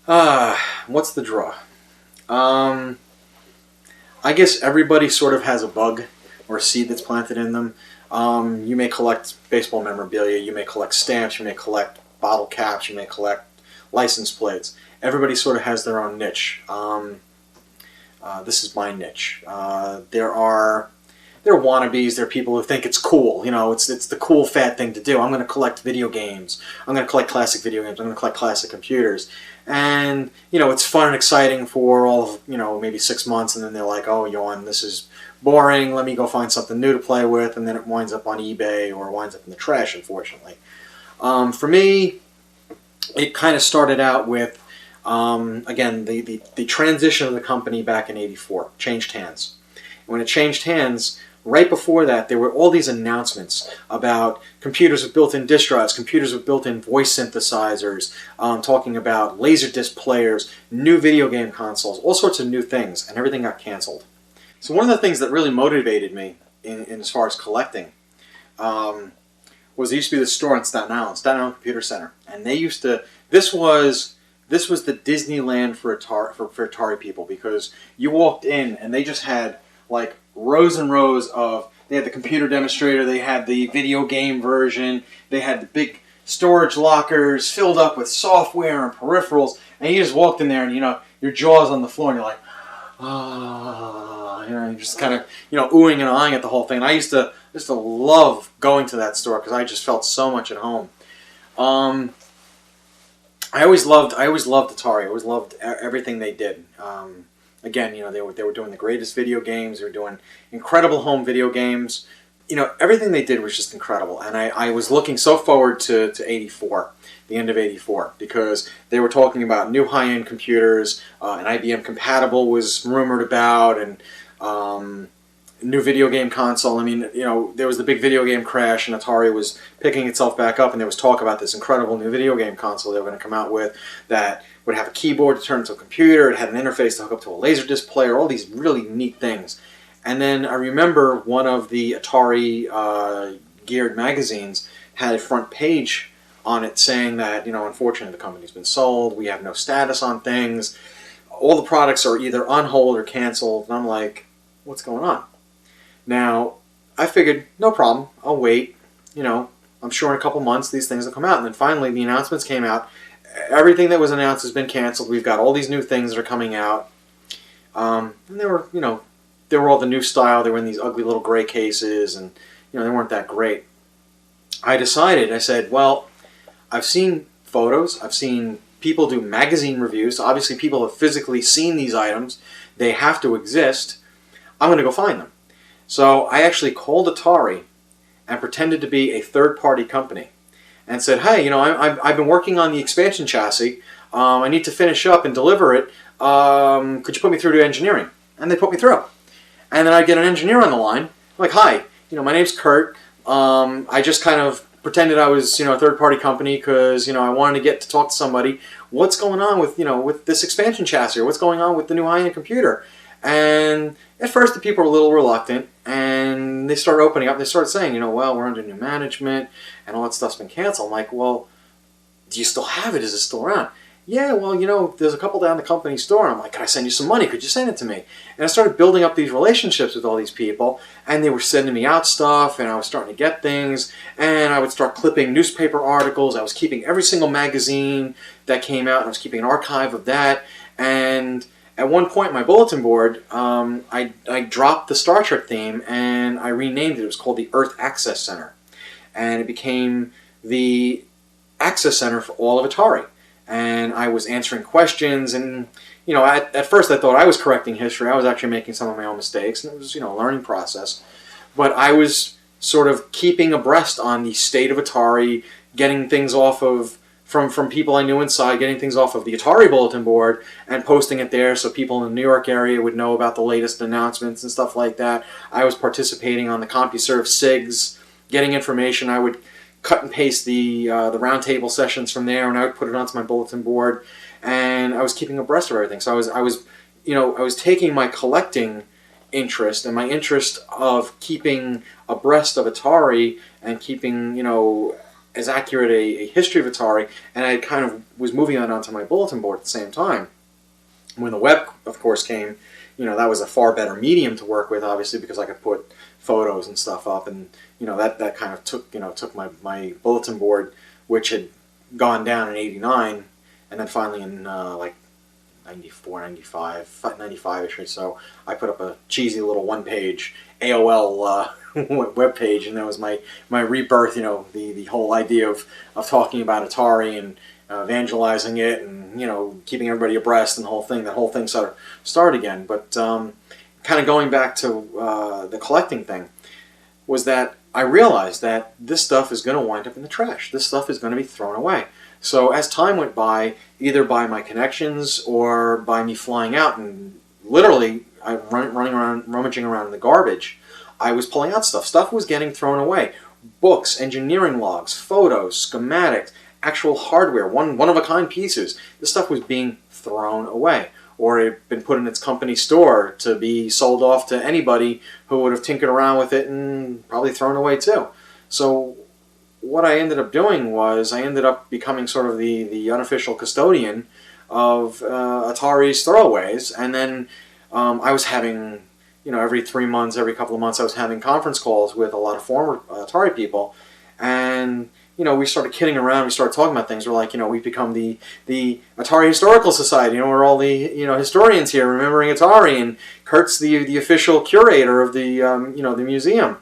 What's the draw? I guess everybody sort of has a bug or a seed that's planted in them. You may collect baseball memorabilia, you may collect stamps, you may collect bottle caps, you may collect license plates. Everybody sort of has their own niche. This is my niche. There are wannabes. There are people who think it's cool. You know, it's the cool fad thing to do. I'm going to collect video games. I'm going to collect classic video games. I'm going to collect classic computers. And, you know, it's fun and exciting for all of, you know, maybe 6 months, and then they're like, oh, yawn, this is boring. Let me go find something new to play with, and then it winds up on eBay or winds up in the trash, unfortunately. For me, it kind of started out with, again, the transition of the company back in '84 changed hands. When it changed hands, right before that, there were all these announcements about computers with built-in disk drives, computers with built-in voice synthesizers, talking about Laserdisc players, new video game consoles, all sorts of new things, and everything got canceled. So one of the things that really motivated me in as far as collecting was there used to be this store in Staten Island Computer Center, and they used to. This was the Disneyland for Atari people, because you walked in and they just had like rows and rows of. They had the computer demonstrator, they had the video game version, they had the big storage lockers filled up with software and peripherals, and you just walked in there and, you know, your jaw's on the floor and you're like, ah, you know, you're just kind of, you know, oohing and eyeing at the whole thing. And I used to love going to that store because I just felt so much at home. I always loved Atari. I always loved everything they did. Again, you know, they were doing the greatest video games. They were doing incredible home video games. You know, everything they did was just incredible. And I was looking so forward to '84, the end of '84, because they were talking about new high-end computers. An IBM compatible was rumored about, and new video game console. I mean, you know, there was the big video game crash, and Atari was picking itself back up, and there was talk about this incredible new video game console they were going to come out with that would have a keyboard to turn into a computer. It had an interface to hook up to a Laserdisc player, all these really neat things. And then I remember one of the Atari geared magazines had a front page on it saying that, you know, unfortunately the company's been sold, we have no status on things, all the products are either on hold or canceled. And I'm like, what's going on? Now, I figured, no problem, I'll wait. You know, I'm sure in a couple months these things will come out. And then finally the announcements came out. Everything that was announced has been canceled. We've got all these new things that are coming out. And they were, you know, they were all the new style. They were in these ugly little gray cases, and, you know, they weren't that great. I said, well, I've seen photos. I've seen people do magazine reviews. So obviously people have physically seen these items. They have to exist. I'm going to go find them. So I actually called Atari and pretended to be a third-party company and said, hey, you know, I've been working on the expansion chassis. I need to finish up and deliver it. Could you put me through to engineering? And they put me through. And then I'd get an engineer on the line. I'm like, hi, you know, my name's Kurt. I just kind of pretended I was, you know, a third-party company because, you know, I wanted to get to talk to somebody. What's going on with, you know, with this expansion chassis, or what's going on with the new high-end computer? And at first the people were a little reluctant, and they started opening up. They started saying, you know, well, we're under new management, and all that stuff's been canceled. I'm like, well, do you still have it? Is it still around? Yeah, well, you know, there's a couple down the company store. And I'm like, can I send you some money? Could you send it to me? And I started building up these relationships with all these people, and they were sending me out stuff, and I was starting to get things, and I would start clipping newspaper articles. I was keeping every single magazine that came out, and I was keeping an archive of that. And at one point, my bulletin board, I dropped the Star Trek theme, and I renamed it. It was called the Earth Access Center, and it became the access center for all of Atari. And I was answering questions, and, you know, at first I thought I was correcting history. I was actually making some of my own mistakes, and it was, you know, a learning process. But I was sort of keeping abreast on the state of Atari, getting things off of, from people I knew inside, getting things off of the Atari bulletin board and posting it there so people in the New York area would know about the latest announcements and stuff like that. I was participating on the CompuServe SIGs, getting information. I would cut and paste the roundtable sessions from there, and I would put it onto my bulletin board, and I was keeping abreast of everything. So I was taking my collecting interest and my interest of keeping abreast of Atari and keeping, you know, as accurate a history of Atari, and I kind of was moving on onto my bulletin board at the same time. When the web, of course, came, that was a far better medium to work with, obviously, because I could put photos and stuff up, and that kind of took my bulletin board, which had gone down in '89, and then finally in like 94, 95, 95-ish or so, I put up a cheesy little one-page AOL web page, and that was my rebirth. The whole idea of talking about Atari and evangelizing it, and keeping everybody abreast, and the whole thing. That whole thing sort of started again. But kind of going back to the collecting thing, was that I realized that this stuff is going to wind up in the trash. This stuff is going to be thrown away. So as time went by, either by my connections or by me flying out and literally running around, rummaging around in the garbage, I was pulling out stuff. Stuff was getting thrown away. Books, engineering logs, photos, schematics, actual hardware, one-of-a-kind pieces. This stuff was being thrown away, or it had been put in its company store to be sold off to anybody who would have tinkered around with it and probably thrown away too. So what I ended up doing was I ended up becoming sort of the unofficial custodian of Atari's throwaways, and then I was having, every 3 months, every couple of months, I was having conference calls with a lot of former Atari people, and we started kidding around. We started talking about things. We're like, we've become the Atari Historical Society. We're all the historians here remembering Atari, and Kurt's the official curator of the the museum,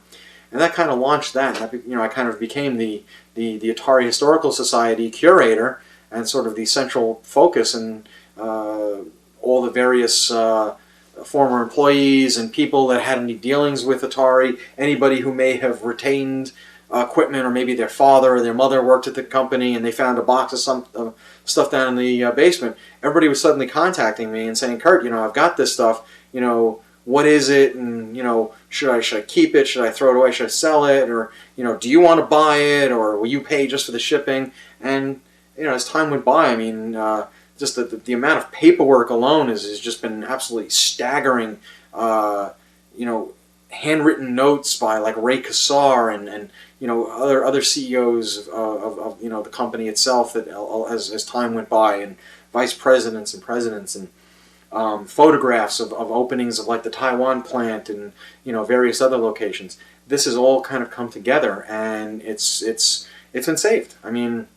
and that kind of launched that. I kind of became the Atari Historical Society curator and sort of the central focus, and all the various former employees and people that had any dealings with Atari, anybody who may have retained equipment, or maybe their father or their mother worked at the company and they found a box of some stuff down in the basement. Everybody was suddenly contacting me and saying, Kurt, I've got this stuff, what is it, and should I keep it, should I throw it away, should I sell it, or do you want to buy it, or will you pay just for the shipping? And as time went by, I mean, just the amount of paperwork alone has just been absolutely staggering. Handwritten notes by like Ray Kassar and other CEOs of the company itself, that as time went by, and vice presidents and presidents, and photographs of openings of like the Taiwan plant and various other locations. This has all kind of come together, and it's been saved. I mean,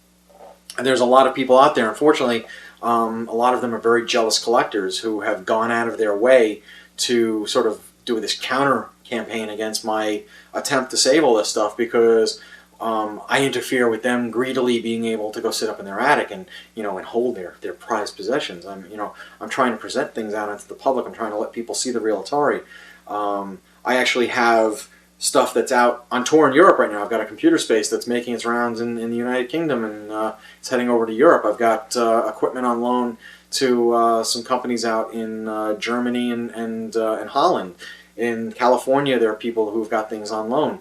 there's a lot of people out there, unfortunately. A lot of them are very jealous collectors who have gone out of their way to sort of do this counter campaign against my attempt to save all this stuff, because I interfere with them greedily being able to go sit up in their attic and and hold their prized possessions. I'm trying to present things out into the public. I'm trying to let people see the real Atari. I actually have stuff that's out on tour in Europe right now. I've got a computer space that's making its rounds in the United Kingdom, and it's heading over to Europe. I've got equipment on loan to some companies out in Germany and Holland. In California, there are people who've got things on loan.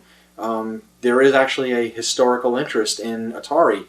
There is actually a historical interest in Atari